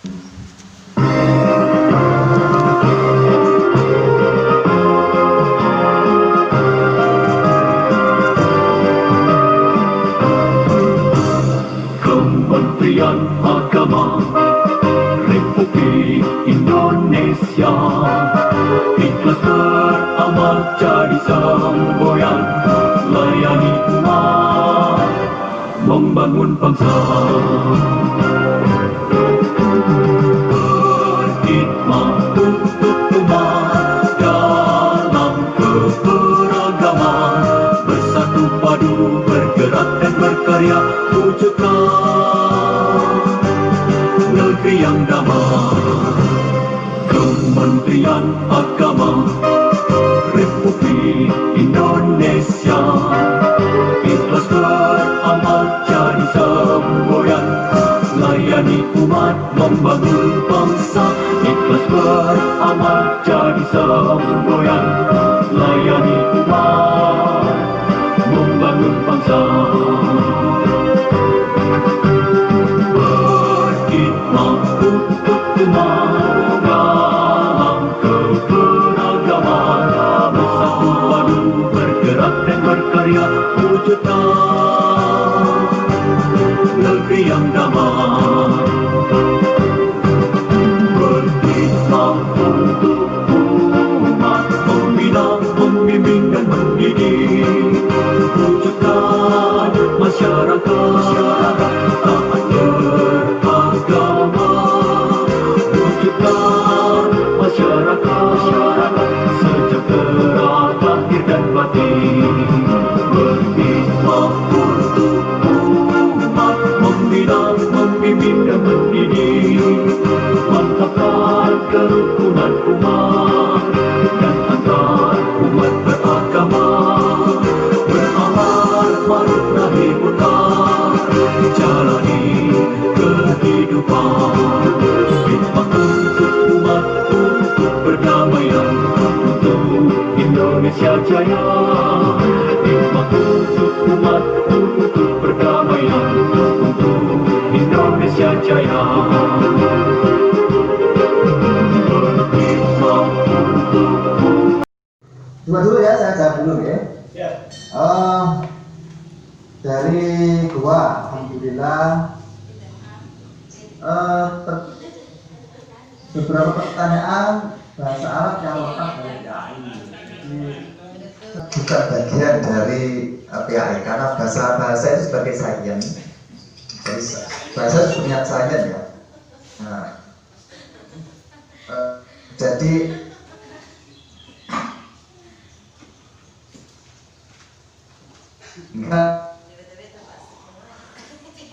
Kementerian Agama Republik Indonesia ikhlas beramal jadi semboyan, layani umat, membangun bangsa. Berkhidmat untuk umat dalam keberagaman, bersatu padu bergerak dan berkarya wujudkan negeri yang damai. Kementerian Agama Republik Indonesia ikhlas beramal jadi semboyan, layani umat, membangun bangsa. Ikhlas beramal jadi semboyan, layani umat, membangun bangsa. Berkhidmat untuk umat dalam keberagaman, bersatu padu bergerak dan berkarya wujudkan negeri yang damai. Berkhidmat untuk umat, membina, membimbing dan mendidik, wujudkan masyarakat taat beragama, wujudkan masyarakat sejahtera lahir dan batin. Berkhidmat untuk umat, membina, membimbing dan mendidik, mantapkan kerukunan umat dan antar umat beragama, beramar ma'ruf nahi munkar, jalani kehidupan. Khidmat untuk umat, untuk perdamaian, untuk Indonesia Jaya. Khidmat untuk umat, untuk perdamaian, untuk Indonesia Jaya. Berkhidmat untuk Coba dulu ya, saya jawab dulu ya. Dari gua, alhamdulillah, beberapa pertanyaan bahasa Arab yang lengkap dari PAI. Bukan bagian dari PAI karena bahasa itu sebagai sains. Jadi bahasa itu punya sains ya. Nah, jadi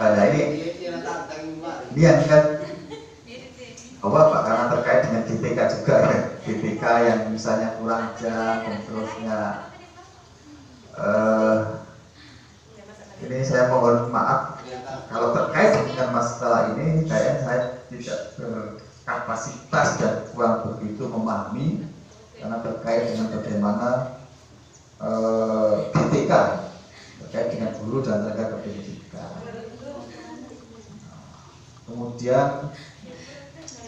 pada ini dia kan Pak, karena terkait dengan GTK juga ya, GTK yang misalnya kurang jam dan seterusnya. Ini saya mohon maaf kalau terkait dengan masalah ini, kayaknya saya tidak berkapasitas dan kurang begitu memahami karena terkait dengan bagaimana GTK terkait dengan guru dan tenaga kependidikan. Kemudian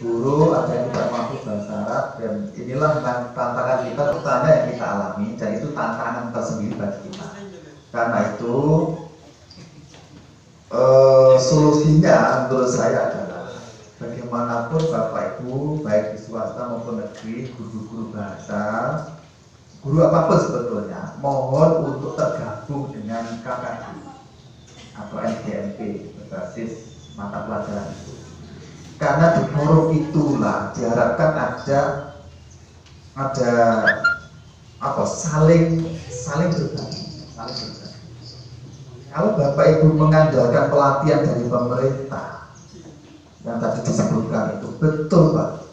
guru ada yang tidak mampu bahasa Arab, dan inilah tantangan kita, pertanyaan yang kita alami, dan itu tantangan tersendiri bagi kita. Karena itu solusinya menurut saya adalah bagaimanapun Bapak Ibu baik di swasta maupun negeri, guru-guru bahasa, guru apapun sebetulnya, mohon untuk tergabung dengan KKD atau NGMP berbasis mata pelajaran itu. Karena di forum itulah diharapkan ada saling berbagi. Kalau Bapak Ibu mengandalkan pelatihan dari pemerintah yang tadi disebutkan itu betul Pak.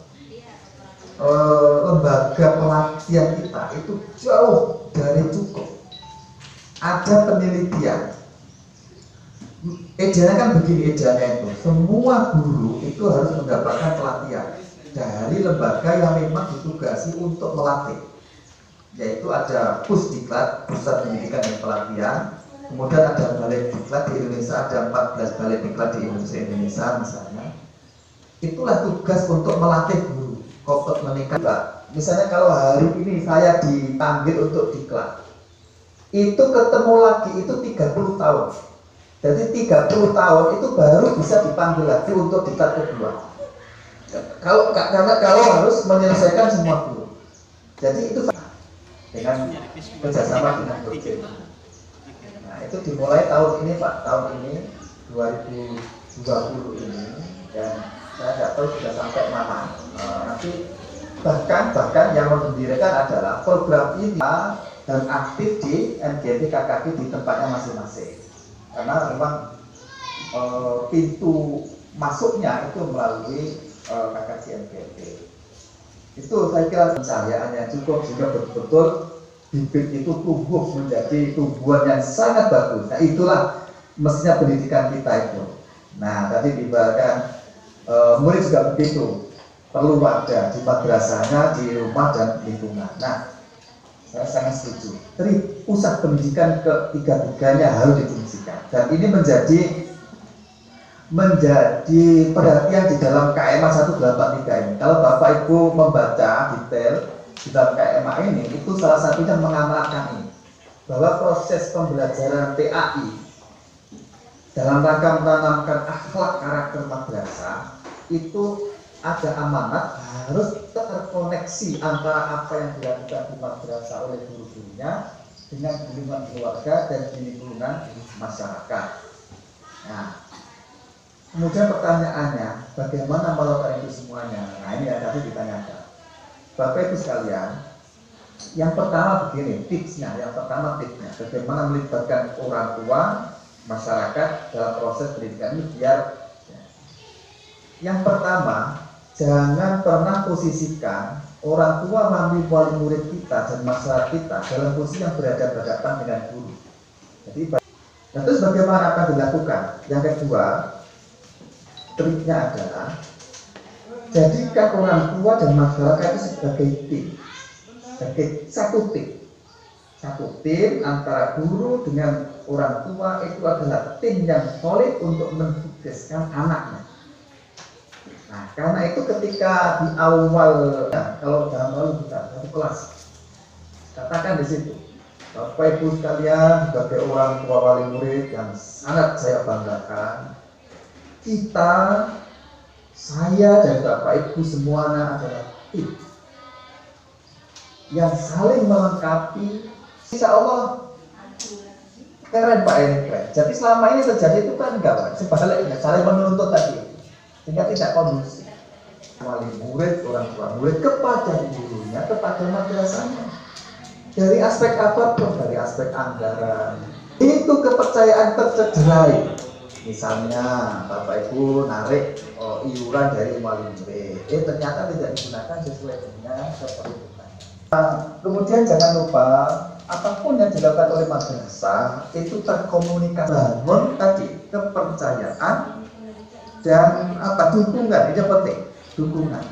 Lembaga pelatihan kita itu jauh dari cukup. Ada penelitian. Edarannya kan begini, edarannya itu semua guru itu harus mendapatkan pelatihan dari lembaga yang memang ditugasi untuk melatih, yaitu ada Pusdiklat, Pusat Pendidikan dan Pelatihan, kemudian ada Balai Diklat di Indonesia, ada 14 Balai Diklat di Indonesia misalnya. Itulah tugas untuk melatih guru, kompet meningkat. Misalnya kalau hari ini saya dipanggil untuk diklat, itu ketemu lagi itu 30 tahun. Jadi 30 tahun itu baru bisa dipanggil lagi untuk diklat kedua. Karena kalau harus menyelesaikan semua guru. Jadi itu dengan kerjasama dengan dosen. Nah itu dimulai tahun ini Pak, tahun ini 2020 ini, dan saya nggak tahu sudah sampai mana. Nanti bahkan yang menggembirakan adalah program ini dan aktif di MGT KKP di tempatnya masing-masing. Karena memang pintu masuknya itu melalui KKJ MGT. Itu saya kira pencahayaannya cukup sehingga betul-betul bibit itu tumbuh menjadi tumbuhan yang sangat bagus. Nah itulah mestinya pendidikan kita itu. Nah tadi dibahagikan murid juga begitu, perlu ada di madrasahnya, di rumah dan lingkungan. Nah saya sangat setuju. Jadi pusat pendidikan ketiga-tiganya harus difungsikan, dan ini menjadi perhatian di dalam KMA 183 ini. Kalau Bapak Ibu membaca detail di dalam KMA ini, itu salah satunya mengamalkan ini, bahwa proses pembelajaran PAI dalam rangka menanamkan akhlak karakter madrasah itu ada amanat harus terkoneksi antara apa yang dilakukan di madrasah oleh guru-gurunya dengan lingkungan keluarga dan lingkungan masyarakat. Nah, kemudian pertanyaannya, bagaimana melakukan itu semuanya? Nah ini yang tadi ditanyakan. Bapak Ibu sekalian, yang pertama begini, tipsnya, bagaimana melibatkan orang tua, masyarakat dalam proses pendidikan ini biar yang pertama, jangan pernah posisikan orang tua, wali murid kita dan masyarakat kita dalam posisi yang berhadapan dengan guru. Jadi, nah, terus bagaimana akan dilakukan? Yang kedua, triknya adalah jadikan orang tua dan masyarakat itu sebagai tim, sebagai satu tim antara guru dengan orang tua. Itu adalah tim yang solid untuk mensukseskan anaknya. Nah, karena itu ketika di awal, kalau dalam lalu kita satu kelas, katakan di situ, Bapak Ibu sekalian sebagai orang tua wali murid yang sangat saya banggakan, saya dan Bapak Ibu semuanya adalah tim yang saling melengkapi. Insya Allah keren Pak Erik. Jadi selama ini terjadi itu kan enggak, sebaliknya saling menuntut tadi, sehingga tidak kondusif. Wali murid, orang tua murid kepada gurunya, kepada madrasahnya. Dari aspek apapun, dari aspek anggaran, itu kepercayaan tercederai. Misalnya Bapak Ibu narik iuran dari wali murid, ternyata tidak digunakan sesuai dengan keperluan. Kemudian jangan lupa apapun yang dilakukan oleh madrasah itu terkomunikasi, bangun tadi kepercayaan dan dukungan. Ini penting, dukungan.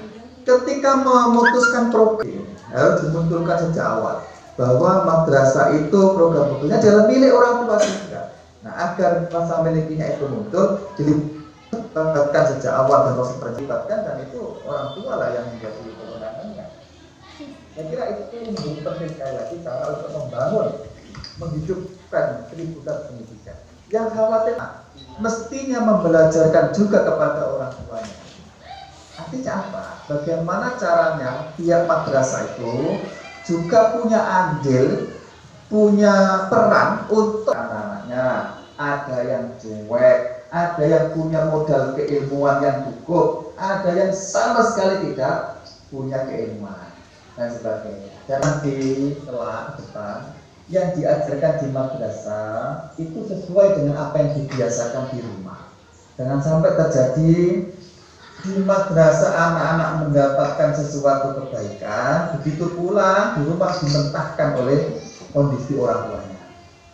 Ketika memutuskan program harus dimunculkan sejak awal bahwa madrasah itu program mutunya adalah milik orang tua juga. Nah, agar rasa milikinya itu muncul, dilibatkan sejak awal dan proses perlibatkan, dan itu orang tua lah yang menjadi kewenangannya. Saya kira itu menjadi penting sekali lagi cara untuk membangun, menghidupkan keributan pendidikan. Yang khawatir mestinya membelajarkan juga kepada orang tuanya. Artinya apa? Bagaimana caranya tiap madrasah itu juga punya andil, punya peran untuk anak-anaknya. Ada yang cuek, ada yang punya modal keilmuan yang cukup, ada yang sama sekali tidak punya keilmuan dan sebagainya. Dan nanti setelah depan yang diajarkan di madrasah itu sesuai dengan apa yang dibiasakan di rumah. Jangan sampai terjadi di madrasah anak-anak mendapatkan sesuatu kebaikan, begitu pulang di rumah dimentahkan oleh kondisi orang tuanya.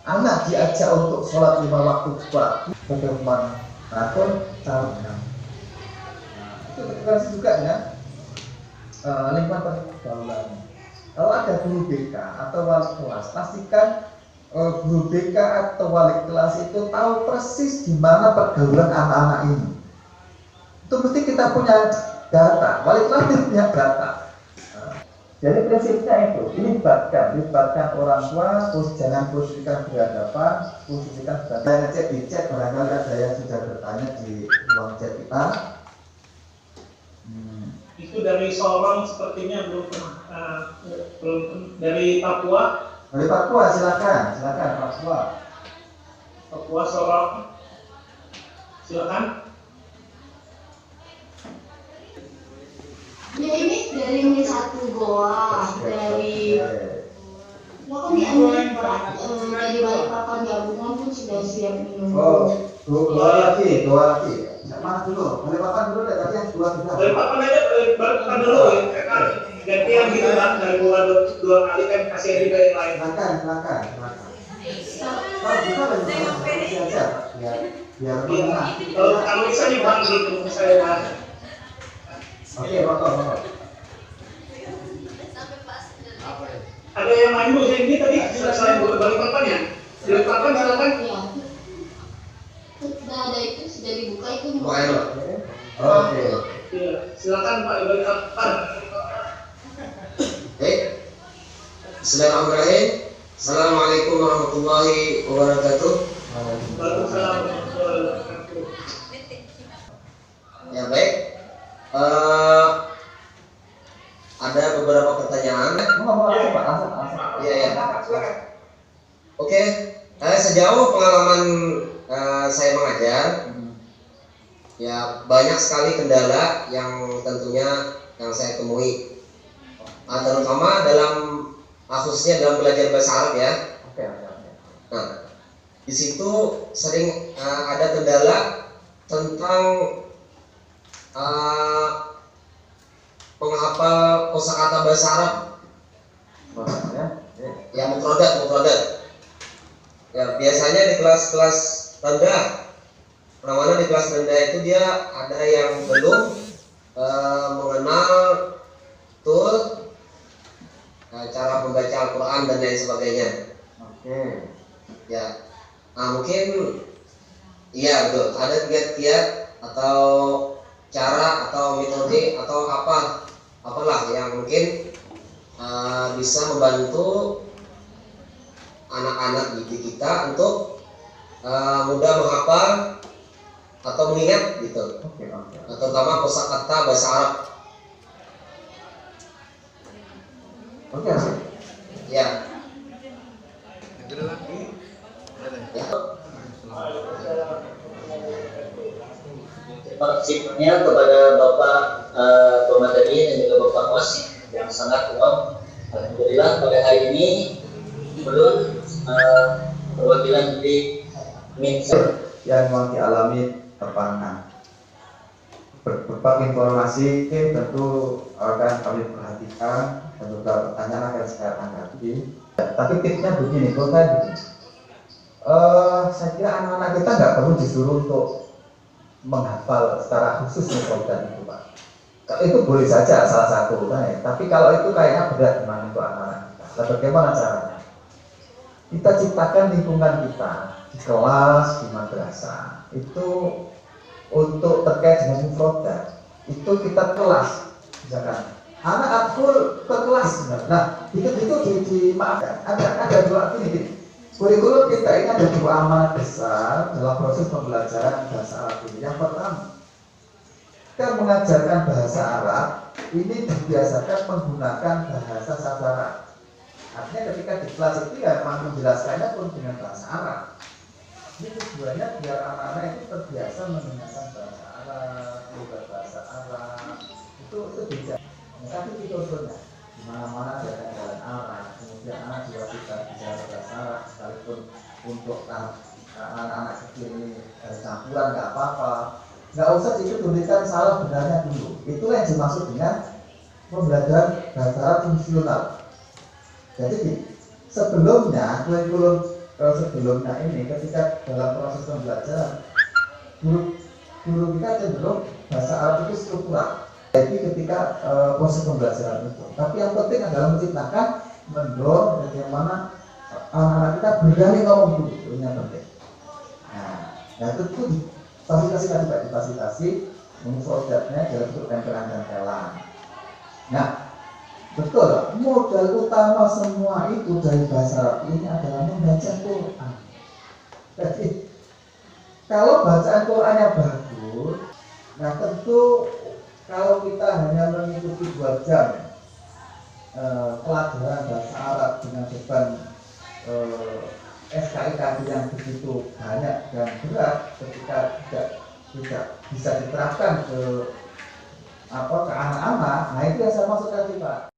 Anak diajak untuk sholat 5 waktu pagi, bagaimana pun caranya. Itu terkait juga ya lingkungan pergaulan. Kalau ada guru BK atau wali kelas, pastikan guru BK atau wali kelas itu tahu persis di mana pergaulan anak-anak ini. Itu itu mesti kita punya data. Wali kelas itu punya data. Jadi prinsipnya itu, libatkan orang tua, jangan posisikan berhadapan, posisikan berhadapan. Saya dicek barangkali ada yang sudah bertanya di ruang chat kita. Itu dari Sorong sepertinya belum dari Papua. Dari Papua silakan Papua Sorong, silakan. Ya ini dari satu goa dari bahkan dari Balikpapan gabungan pun sudah siap minum. Dua lagi. Mana dulu? Balikpapan dulu deh, tadi yang dua sudah. Balikpapan aja, Balikpapan dulu ya. Gantian gitu kan, dari dua kali kan kasih juga yang lain. Silakan. Kalau bisa aja. Biar Kalau bisa dibagi gitu misalnya. Oke, Bapak. Ada yang lain Bu, ini tadi selain Balikpapan ya? Balikpapan silakan. Ya. Sudah ada itu sudah dibuka itu. Oke. Iya, silakan Pak Balikpapan. Bismillahirrahmanirrahim. Assalamualaikum warahmatullahi wabarakatuh. Waalaikumsalam warahmatullahi wabarakatuh. Ya baik. Ada beberapa pertanyaan. Iya. Oke. Sejauh pengalaman saya mengajar, ya banyak sekali kendala yang tentunya yang saya temui, terutama khususnya dalam belajar bahasa Arab ya. Nah, di situ sering ada kendala tentang penghafal kosakata bahasa Arab. Ya mufradat. Ya biasanya di kelas-kelas rendah, mana di kelas rendah itu dia ada yang belum mengenal betul cara membaca Al-Quran dan lain sebagainya. Oke. Ya, mungkin iya betul. Ada kiat-kiat atau cara atau metode atau apalah yang mungkin bisa membantu anak-anak didik kita untuk mudah menghafal atau mengingat gitu. Terutama kosakata bahasa Arab. Oke. Ya. Maksudnya kepada Bapak pemateri dan juga Bapak Mas yang sangat umum. Alhamdulillah pada hari ini belum perwakilan dari Minsa yang mau dialami terpana. Berbagai informasi tentu akan kami perhatikan dan beberapa pertanyaan akan saya tanggapi. Tapi tipsnya begini, saya kira anak-anak kita nggak perlu disuruh untuk menghafal secara khusus dan itu Pak. Itu boleh saja salah satu, tapi kalau itu kayaknya berat memang untuk anak-anak kita. Nah, bagaimana caranya? Kita ciptakan lingkungan kita di kelas, di madrasah itu untuk terkait dengan mufradat itu kita kelas, misalkan anak atkul ke kelas, nah itu dimaafkan. Ada dua gini. Kurikulum kita ini ada dua amanat besar dalam proses pembelajaran bahasa Arab ini. Yang pertama, kita mengajarkan bahasa Arab ini dibiasakan menggunakan bahasa sastra. Artinya ketika di kelas itu ya memang menjelaskannya pun dengan bahasa Arab. Ini tujuannya biar anak-anak itu terbiasa menggunakan bahasa Arab, juga bahasa Arab. Itu bisa. Tapi itu contohnya di mana-mana ada jalan Arab, kemudian anak diwajibkan bicara bahasa Arab, sekalipun untuk anak-anak kecil ini dari campuran nggak apa-apa. Nggak usah diberikan salah benarnya dulu. Itulah yang dimaksud dengan pembelajaran bahasa Arab fungsional. Jadi sebelumnya kurikulum sebelumnya ini ketika dalam proses pembelajaran guru kita cenderung bahasa Arab itu struktural. Jadi ketika proses pembelajaran itu, tapi yang penting adalah menciptakan mendorong bagaimana anak-anak kita berani ngomong dulu, itu yang penting. Nah itu difasilitasi tadi Pak, difasilitasi Mufradatnya dalam bentuk tempelan-tempelan. Nah, betul, modal utama semua itu dari bahasa Arab ini adalah membaca Quran. Jadi, kalau bacaan Qurannya bagus, nah tentu kalau kita hanya mengikuti 2 jam pelajaran bahasa Arab dengan beban SKIKB yang begitu banyak dan berat, ketika tidak bisa diterapkan ke anak-anak, nah itu yang saya maksud tadi Pak.